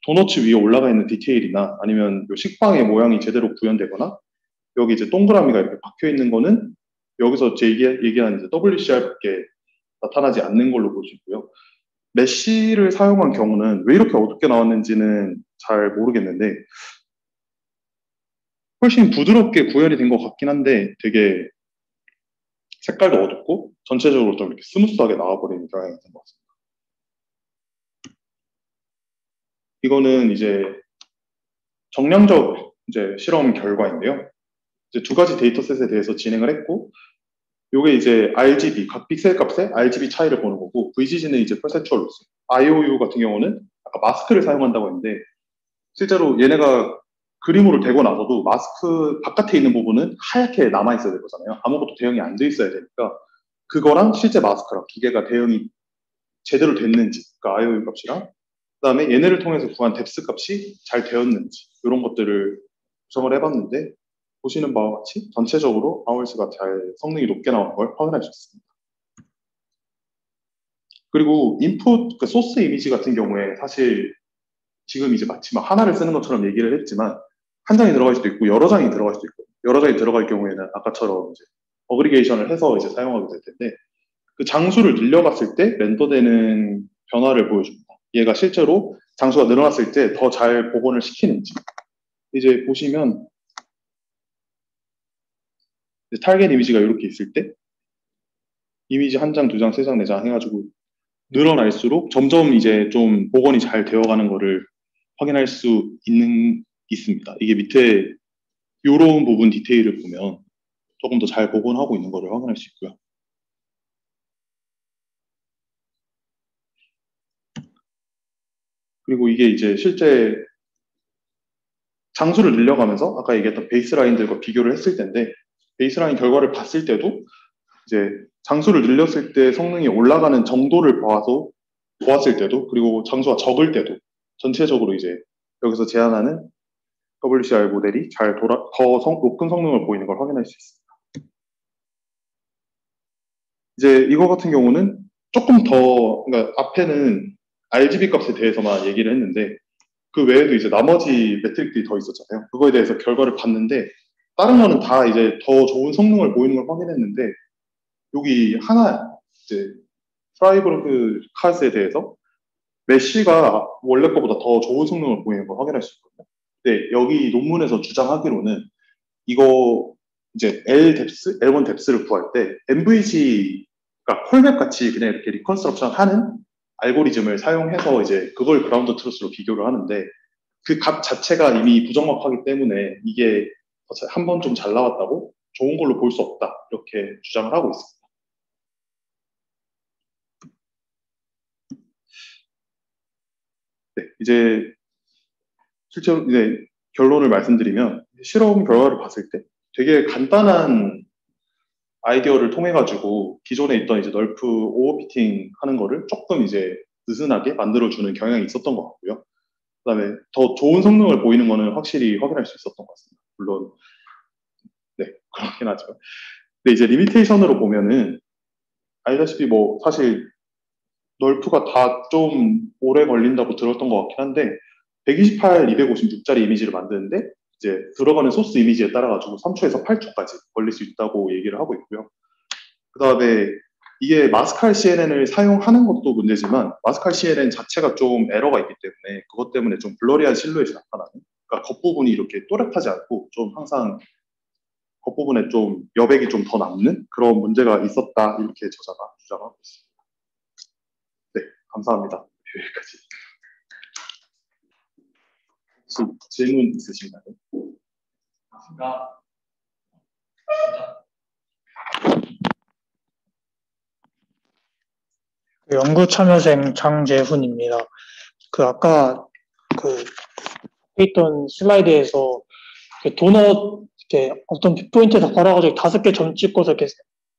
도너츠 위에 올라가 있는 디테일이나 아니면 요 식빵의 모양이 제대로 구현되거나 여기 이제 동그라미가 이렇게 박혀 있는 거는 여기서 제 얘기하는 이제 WCR밖에 나타나지 않는 걸로 볼 수 있고요. 메쉬를 사용한 경우는 왜 이렇게 어둡게 나왔는지는 잘 모르겠는데 훨씬 부드럽게 구현이 된 것 같긴 한데 되게 색깔도 어둡고 전체적으로 좀 이렇게 스무스하게 나와버리는 경향이 있는 것 같습니다. 이거는 이제 정량적 이제 실험 결과인데요. 이제 두 가지 데이터셋에 대해서 진행을 했고, 요게 이제 RGB, 각 픽셀 값의 RGB 차이를 보는 거고, VGG는 이제 퍼센츄얼 로스, IOU 같은 경우는 아까 마스크를 사용한다고 했는데, 실제로 얘네가 그림으로 되고 나서도 마스크 바깥에 있는 부분은 하얗게 남아있어야 될 거잖아요. 아무것도 대응이 안 돼 있어야 되니까, 그거랑 실제 마스크랑 두 개가 대응이 제대로 됐는지, 그러니까 IOU 값이랑, 그 다음에 얘네를 통해서 구한 뎁스 값이 잘 되었는지, 이런 것들을 구성을 해봤는데, 보시는 바와 같이 전체적으로 아울스가 잘 성능이 높게 나오는 걸 확인할 수 있습니다. 그리고 인풋, 그 소스 이미지 같은 경우에 사실 지금 이제 마치 막 하나를 쓰는 것처럼 얘기를 했지만 한 장이 들어갈 수도 있고 여러 장이 들어갈 수도 있고 여러 장이 들어갈 경우에는 아까처럼 이제 어그리게이션을 해서 이제 사용하게 될 텐데 그 장수를 늘려갔을 때 렌더되는 변화를 보여줍니다. 얘가 실제로 장수가 늘어났을 때 더 잘 복원을 시키는지 이제 보시면 타겟 이미지가 이렇게 있을 때 이미지 한 장, 두 장, 세 장, 네 장 해가지고 늘어날수록 점점 이제 좀 복원이 잘 되어가는 거를 확인할 수 있습니다. 이게 밑에 이런 부분 디테일을 보면 조금 더 잘 복원하고 있는 거를 확인할 수 있고요. 그리고 이게 이제 실제 장수를 늘려가면서 아까 얘기했던 베이스라인들과 비교를 했을 텐데 베이스라인 결과를 봤을 때도 이제 장수를 늘렸을 때 성능이 올라가는 정도를 보았을 때도 그리고 장수가 적을 때도 전체적으로 이제 여기서 제안하는 WCR 모델이 더 높은 성능을 보이는 걸 확인할 수 있습니다. 이제 이거 같은 경우는 조금 더, 그러니까 앞에는 RGB 값에 대해서만 얘기를 했는데 그 외에도 이제 나머지 매트릭들이 더 있었잖아요. 그거에 대해서 결과를 봤는데 다른 거는 다 이제 더 좋은 성능을 보이는 걸 확인했는데 여기 하나 이제 프라이브로그 카스에 대해서 메쉬가 원래 거보다 더 좋은 성능을 보이는 걸 확인할 수 있거든요. 근데 여기 논문에서 주장하기로는 이거 이제 L1 뎁스를 구할 때 MVG가 콜맵 같이 그냥 이렇게 리컨스트럭션 하는 알고리즘을 사용해서 이제 그걸 그라운드 트루스로 비교를 하는데 그 값 자체가 이미 부정확하기 때문에 이게 한 번 좀 잘 나왔다고 좋은 걸로 볼 수 없다 이렇게 주장을 하고 있습니다. 네, 이제 실제로 이제 결론을 말씀드리면 실험 결과를 봤을 때 되게 간단한 아이디어를 통해 가지고 기존에 있던 이제 널프 오버피팅 하는 거를 조금 이제 느슨하게 만들어주는 경향이 있었던 것 같고요. 그다음에 더 좋은 성능을 보이는 거는 확실히 확인할 수 있었던 것 같습니다. 물론 네 그렇긴 하죠. 근데 이제 리미테이션으로 보면은 알다시피 뭐 사실 널프가 다 좀 오래 걸린다고 들었던 것 같긴 한데 128, 256짜리 이미지를 만드는데 이제 들어가는 소스 이미지에 따라 가지고 3초에서 8초까지 걸릴 수 있다고 얘기를 하고 있고요. 그 다음에 이게 마스칼 CNN을 사용하는 것도 문제지만 마스칼 CNN 자체가 좀 에러가 있기 때문에 그것 때문에 좀 블러리한 실루엣이 나타나는 그러니까 겉부분이 이렇게 또렷하지 않고 좀 항상 겉부분에 좀 여백이 좀 더 남는 그런 문제가 있었다 이렇게 저자가 주장하고 있습니다. 네, 감사합니다. 여기까지. 혹시 질문 있으신가요? 연구 참여생 장재훈입니다. 그 아까 그 있던 슬라이드에서 도넛 이렇게 어떤 포인트에서 걸어가지고 5개 점 찍고서 이렇게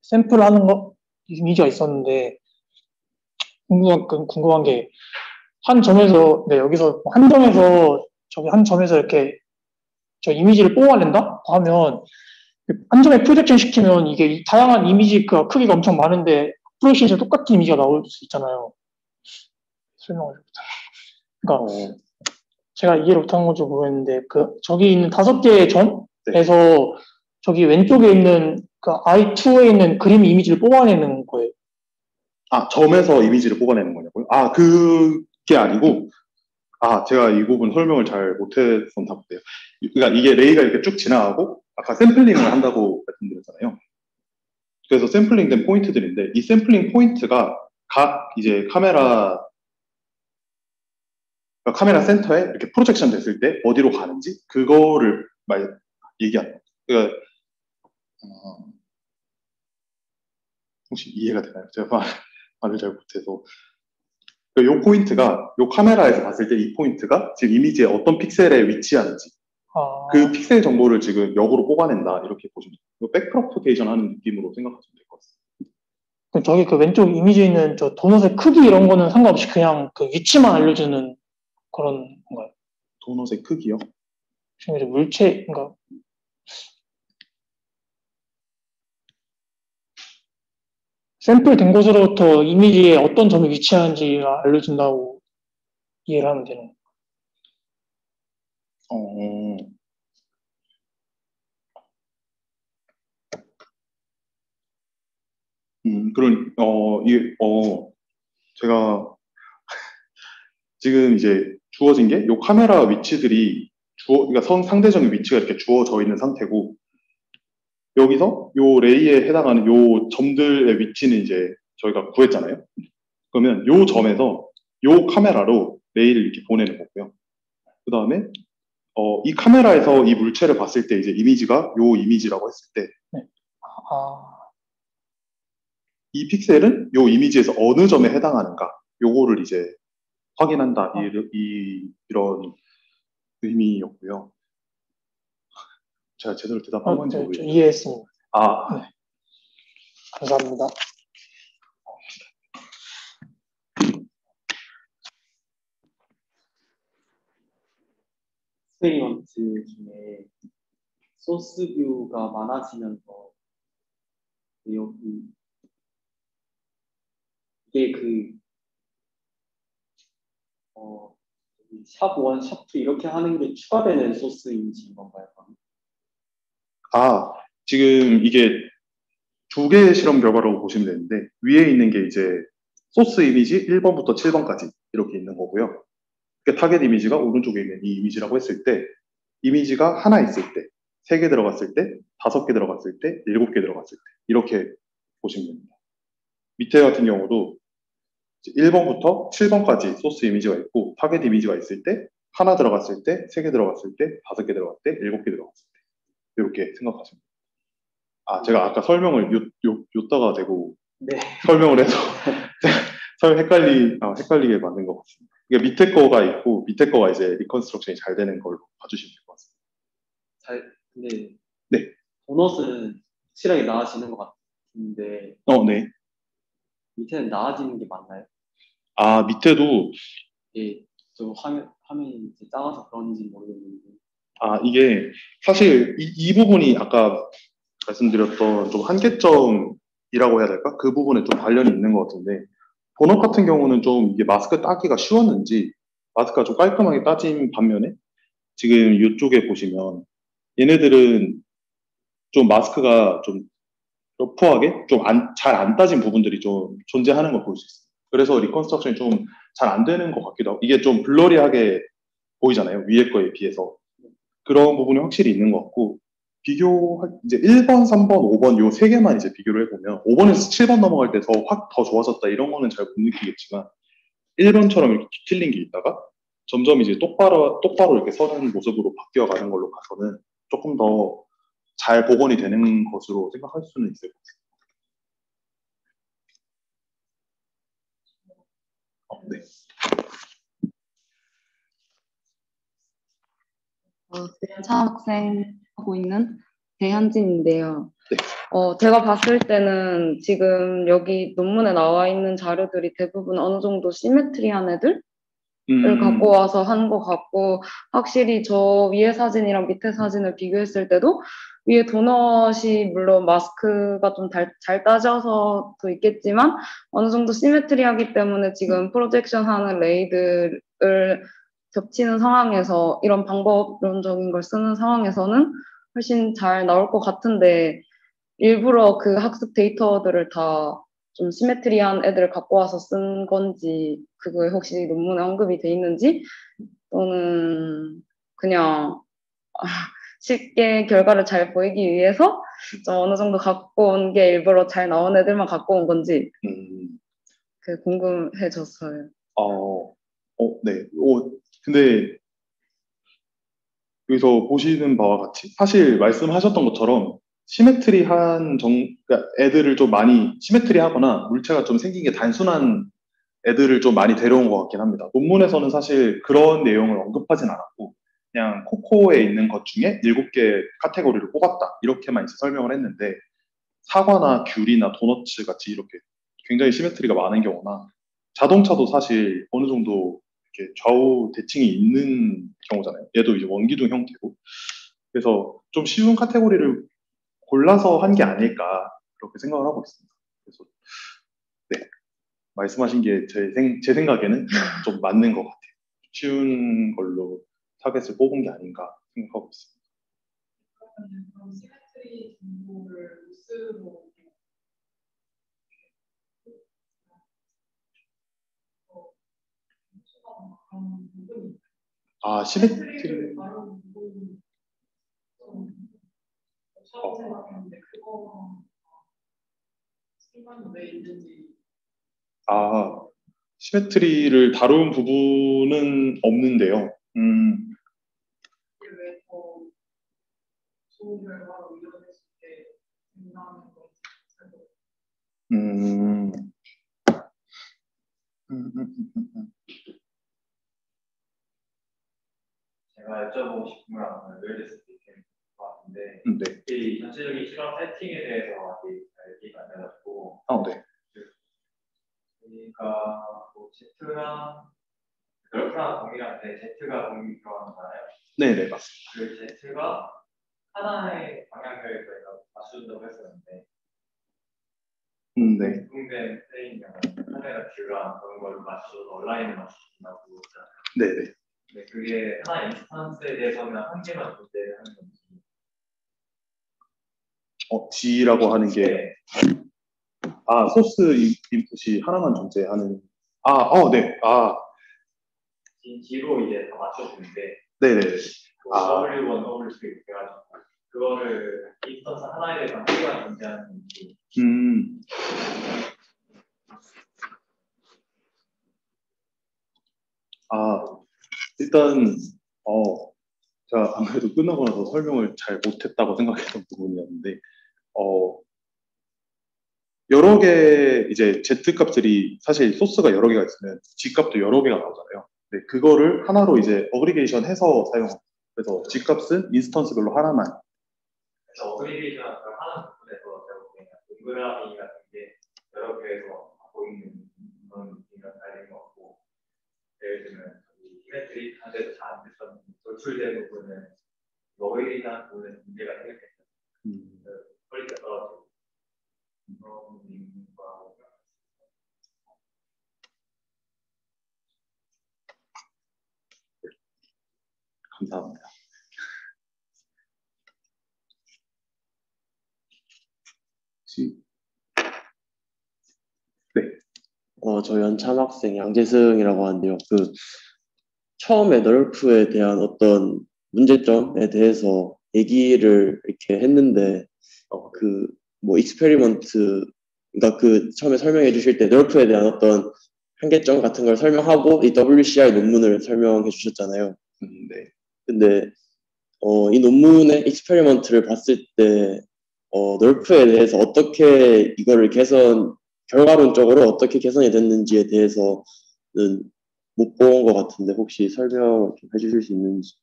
샘플하는 거 이미지가 있었는데 궁금한 게 한 점에서 네 여기서 한 점에서 저기 한 점에서 이렇게 저 이미지를 뽑아낸다 하면 한 점에 프로젝션 시키면 이게 다양한 이미지 그 크기가 엄청 많은데 프로젝션에서 똑같은 이미지가 나올 수 있잖아요. 설명을 그러니까 제가 이해를 못한 건지 모르겠는데 그 저기 있는 5개의 점에서 네. 저기 왼쪽에 있는 그 I2에 있는 그림 이미지를 뽑아내는 거예요. 아, 점에서 이미지를 뽑아내는 거냐고요? 아, 그게 아니고 제가 이 부분 설명을 잘 못했었나 보네요. 그러니까 이게 레이가 이렇게 쭉 지나가고 아까 샘플링을 한다고 말씀드렸잖아요. 그래서 샘플링된 포인트들인데 이 샘플링 포인트가 각 이제 카메라 센터에 이렇게 프로젝션 됐을 때 어디로 가는지 그거를 얘기하는 거예요. 그러니까 혹시 이해가 되나요? 제가 말을 잘 못해서 이 포인트가 이 카메라에서 봤을 때 이 포인트가 지금 이미지에 어떤 픽셀에 위치하는지 그 픽셀 정보를 지금 역으로 뽑아낸다 이렇게 보시면 돼요. 백프로포게이션 하는 느낌으로 생각하시면 될 것 같습니다. 저기 그 왼쪽 이미지에 있는 저 도넛의 크기 이런 거는 상관없이 그냥 그 위치만 알려주는 그런 건가요? 도넛의 크기요? 지금 이제 물체, 그러니까 샘플된 곳으로부터 이미지에 어떤 점이 위치하는지 알려준다고 이해를 하면 되는 거예요. 제가 지금 이제 주어진 게 이 카메라 위치들이 그러니까 상대적인 위치가 이렇게 주어져 있는 상태고 여기서 요 레이에 해당하는 요 점들의 위치는 이제 저희가 구했잖아요. 그러면 요 점에서 요 카메라로 레이를 이렇게 보내는 거고요. 그 다음에 이 카메라에서 이 물체를 봤을 때 이제 이미지가 요 이미지라고 했을 때 이 픽셀은 요 이미지에서 어느 점에 해당하는가 요거를 이제 확인한다 이런 의미였고요. 제가 제대로 대답한 건지 모르겠어요. 이해했습니다. 네. 감사합니다. 익스페리먼트 중에 소스 뷰가 많아지면서 여기 이게 그 샵1, 샵2 이렇게 하는 게 추가되는 소스 이미지인 건가요? 그럼? 아, 지금 이게 두 개의 실험 결과라고 보시면 되는데 위에 있는 게 이제 소스 이미지 1번부터 7번까지 이렇게 있는 거고요. 그러니까 타겟 이미지가 오른쪽에 있는 이 이미지라고 했을 때 이미지가 하나 있을 때, 세 개 들어갔을 때, 다섯 개 들어갔을 때, 일곱 개 들어갔을 때 이렇게 보시면 됩니다. 밑에 같은 경우도 1번부터 7번까지 소스 이미지가 있고 타겟 이미지가 있을 때 하나 들어갔을 때, 세 개 들어갔을 때, 다섯 개 들어갔을 때, 일곱 개 들어갔을 때 이렇게 생각하시면 됩니다. 아, 제가 아까 설명을 요따가 대고 네. 설명을 해서 헷갈리게 만든 것 같습니다. 이게 밑에 거가 있고 밑에 거가 이제 리컨스트럭션이 잘 되는 걸로 봐주시면 될 것 같습니다. 근데 네. 도넛은 확실하게 나아지는 것 같은데 네. 밑에는 나아지는 게 맞나요? 아, 밑에도 예, 저 화면이 이제 작아서 그런지 모르겠는데. 아, 이게 사실 이 부분이 아까 말씀드렸던 좀 한계점이라고 해야 될까? 그 부분에 좀 관련이 있는 것 같은데 본업 같은 경우는 좀 이게 마스크 따기가 쉬웠는지 마스크가 좀 깔끔하게 따진 반면에 지금 이쪽에 보시면 얘네들은 좀 마스크가 좀 러프하게 좀 잘 안 따진 부분들이 좀 존재하는 걸 볼 수 있어요. 그래서 리컨스트럭션이 좀 잘 안 되는 것 같기도 하고 이게 좀 블러리하게 보이잖아요. 위에 거에 비해서. 그런 부분이 확실히 있는 것 같고 이제 1번, 3번, 5번 요 세 개만 이제 비교를 해보면 5번에서 7번 넘어갈 때 더 좋아졌다 이런 거는 잘 못 느끼겠지만 1번처럼 이렇게 뒤틀린 게 있다가 점점 이제 똑바로 이렇게 서는 모습으로 바뀌어가는 걸로 봐서는 조금 더 잘 복원이 되는 것으로 생각할 수는 있을 것 같아요. 네. 지금 차학생 하고 있는 배현진인데요. 네. 제가 봤을 때는 지금 여기 논문에 나와 있는 자료들이 대부분 어느 정도 시메트리한 애들을 갖고 와서 한 것 같고, 확실히 저 위에 사진이랑 밑에 사진을 비교했을 때도 위에 도넛이 물론 마스크가 좀 잘 따져서도 있겠지만 어느 정도 시메트리하기 때문에 지금 프로젝션 하는 레이들을 겹치는 상황에서 이런 방법론적인 걸 쓰는 상황에서는 훨씬 잘 나올 것 같은데 일부러 그 학습 데이터들을 다 좀 시메트리한 애들을 갖고 와서 쓴 건지 그거에 혹시 논문에 언급이 돼 있는지 또는 그냥 쉽게 결과를 잘 보이기 위해서 좀 어느 정도 갖고 온 게 일부러 잘 나온 애들만 갖고 온 건지 그 궁금해졌어요. 네. 근데 여기서 보시는 바와 같이 사실 말씀하셨던 것처럼 그러니까 애들을 좀 많이 시메트리하거나 물체가 좀 생긴 게 단순한 애들을 좀 많이 데려온 것 같긴 합니다. 논문에서는 사실 그런 내용을 언급하진 않았고 그냥 코코에 있는 것 중에 7개 카테고리를 뽑았다 이렇게만 이제 설명을 했는데 사과나 귤이나 도너츠 같이 이렇게 굉장히 시메트리가 많은 경우나 자동차도 사실 어느 정도 이렇게 좌우 대칭이 있는 경우잖아요. 얘도 이제 원기둥 형태고. 그래서 좀 쉬운 카테고리를 골라서 한 게 아닐까 그렇게 생각을 하고 있습니다. 그래서 네, 말씀하신 게 제 생각에는 좀 맞는 것 같아요. 쉬운 걸로 타겟을 뽑은 게 아닌가 생각하고 있습니다. 그럼 시메트리 정보를 루스로 그런 부분이 시메트리 다른 부분이 좀 처음 생각했는데 그거 시간이 왜 있는지 시메트리를 다룬 부분은 없는데요. 왜더 좋은 결과로 이어졌을 때 된다는 건지 제가 여쭤보고 싶은 거랑 연결될 수도 있을 것 같은데 네. 이 전체적인 실험 세팅에 대해서 아직 잘 이해가 안 돼가지고 네. 그러니까 뭐 Z랑 그래프랑 동일한데 Z가 동일 들어가는 거잖아요. 네네 맞습니다. 그 Z가 하나의 방향을 저희가 맞춰준다고 했었는데 네. 공통된 플레이면 카메라 뷰랑 그런 걸 맞춰서 온라인에 맞춘다고 했잖아요. 네네. 근데 그게 하나 인스턴스에 대해서는 한 개만 존재하는 건지. G라고 하는 게, 네. 소스 인풋이 하나만 존재하는, 네. G로 이제 다 맞춰주는데, 네네. W1, W2 이렇게 해가지고, 그거를 인스턴스 하나에 대해서 한 개만 존재하는 건지. 일단, 제가 아무래도 끝나고 나서 설명을 잘 못했다고 생각했던 부분이었는데, 여러 개 이제 Z 값들이 사실 소스가 여러 개가 있으면 G 값도 여러 개가 나오잖아요. 네, 그거를 하나로 이제 어그리게이션 해서 사용합니다. 그래서 G 값은 인스턴스별로 하나만. 그래서 어그리게이션 하는 부분에서 제가 보기에는 동그라미 같은 게 여러 개에서 갖고 있는 그런 느낌이랑 다른 것 같고, 예를 들면 시메트리 한데도 잘 안 됐던 돌출된 부분은 어그리게이션 부분에 문제가 생겼겠죠. 퀄리티가 떨어지고 그런 부분과 감사합니다. 네. 저 연참학생 양재승이라고 하는데요. 처음에 널프에 대한 어떤 문제점에 대해서 얘기를 이렇게 했는데, 뭐 익스페리먼트, 그러니까 처음에 설명해 주실 때 널프에 대한 어떤 한계점 같은 걸 설명하고 이 WCI 논문을 설명해 주셨잖아요. 네. 근데 이 논문의 익스페리먼트를 봤을 때 널프에 대해서 어떻게 이거를 결과론적으로 어떻게 개선이 됐는지에 대해서는 못 본 것 같은데 혹시 설명을 좀 해주실 수 있는지.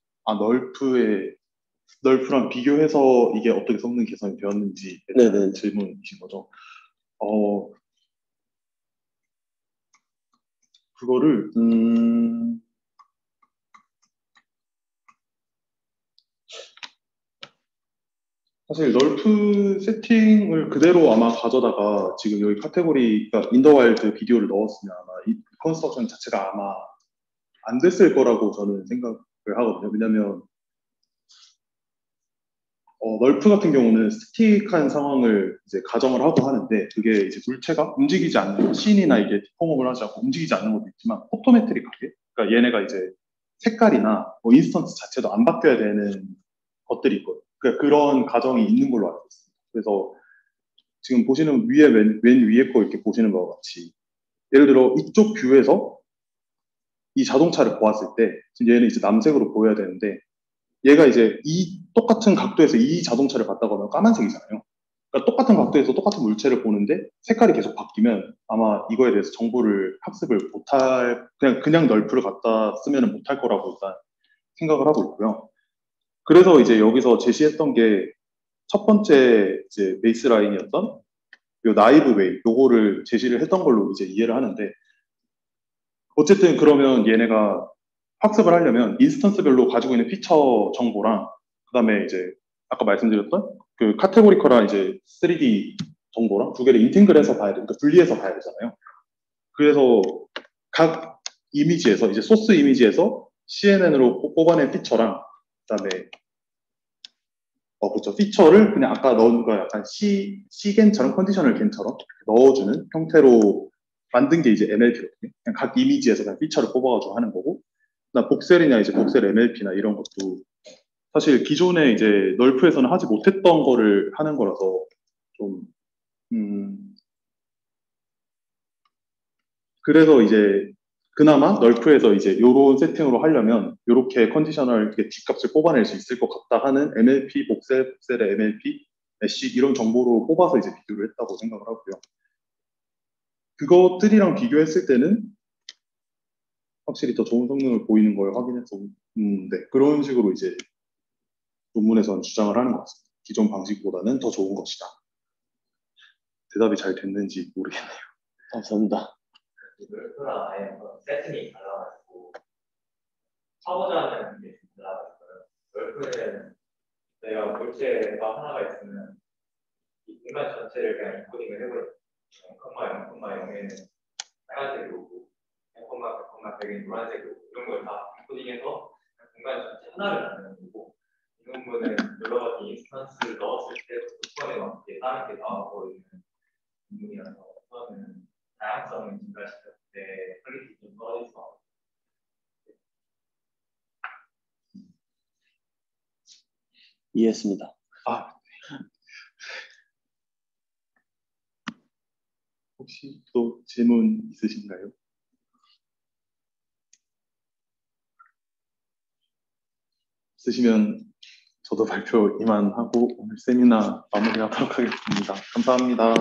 널프랑 비교해서 이게 어떻게 성능 개선이 되었는지에 대한 질문이신 거죠. 그거를 사실 널프 세팅을 그대로 아마 가져다가 지금 여기 카테고리, 그러니까 인더와일드 비디오를 넣었으면 아마 이 컨스트럭션 자체가 아마 안 됐을 거라고 저는 생각을 하거든요. 왜냐면 널프 같은 경우는 스틱한 상황을 이제 가정을 하고 하는데 그게 이제 물체가 움직이지 않는 씬이나 이게 디포먼을 하지 않고 움직이지 않는 것도 있지만 포토메트릭하게, 그러니까 얘네가 이제 색깔이나 뭐 인스턴스 자체도 안 바뀌어야 되는 것들이 있거든요. 그러니까 그런 가정이 있는 걸로 알고 있습니다. 그래서 지금 보시는 맨 위에 거 이렇게 보시는 것과 같이 예를 들어 이쪽 뷰에서 이 자동차를 보았을 때 지금 얘는 이제 남색으로 보여야 되는데 얘가 이제 이 똑같은 각도에서 이 자동차를 봤다고 하면 까만색이잖아요. 그러니까 똑같은 각도에서 똑같은 물체를 보는데 색깔이 계속 바뀌면 아마 이거에 대해서 정보를 학습을 못할, 그냥 널프를 갖다 쓰면 못할 거라고 일단 생각을 하고 있고요. 그래서 이제 여기서 제시했던 게 첫 번째 이제 베이스 라인이었던 요 나이브 웨이, 요거를 제시를 했던 걸로 이제 이해를 하는데, 어쨌든 그러면 얘네가 학습을 하려면 인스턴스별로 가지고 있는 피처 정보랑 그다음에 이제 아까 말씀드렸던 그 카테고리컬한 이제 3D 정보랑 두 개를 인팅글해서 봐야 되니까 분리해서 봐야 되잖아요. 그래서 각 이미지에서 이제 소스 이미지에서 CNN으로 뽑아낸 피처랑 그다음에 그렇죠. 피처를 그냥 아까 넣은 거 약간 C겐처럼 컨디셔널 겐처럼 넣어주는 형태로 만든 게 이제 MLP거든요. 그냥 각 이미지에서 그냥 피처를 뽑아가지고 하는 거고, 그다음 복셀이나 이제 복셀 MLP나 이런 것도 사실 기존에 이제 널프에서는 하지 못했던 거를 하는 거라서 좀 그래서 이제 그나마 널프에서 이제 요런 세팅으로 하려면 요렇게 컨디셔널 D값을 뽑아낼 수 있을 것 같다 하는 MLP, 복셀의 MLP, 메쉬 이런 정보로 뽑아서 이제 비교를 했다고 생각을 하고요. 그것들이랑 비교했을 때는 확실히 더 좋은 성능을 보이는 걸 확인해서 네, 그런 식으로 이제 논문에서는 주장을 하는 것 같습니다. 기존 방식보다는 더 좋은 것이다. 대답이 잘 됐는지 모르겠네요. 감사합니다. 널프랑 아예 세팅이 달라가지고 사고자는 게 달라가지고요. 널프는 내가 물체가 하나가 있으면 이 공간 전체를 그냥 인코딩을 해버려요. 0,0,0에는 빨간색으로 오고 0,100은 노란색으로 이런 걸 다 코딩해서 공간 전체 하나를 만드는 거고 이 부분은 여러 가지 인스턴스를 넣었을 때 조건에 맞게 다른 게 나와버리는 부분이라서 우선은 다양성을 증가시킬 때 퀄리티 좀 떨어져서 이해했습니다. 혹시 또 질문 있으신가요? 있으시면 저도 발표 이만하고 오늘 세미나 마무리하도록 하겠습니다. 감사합니다.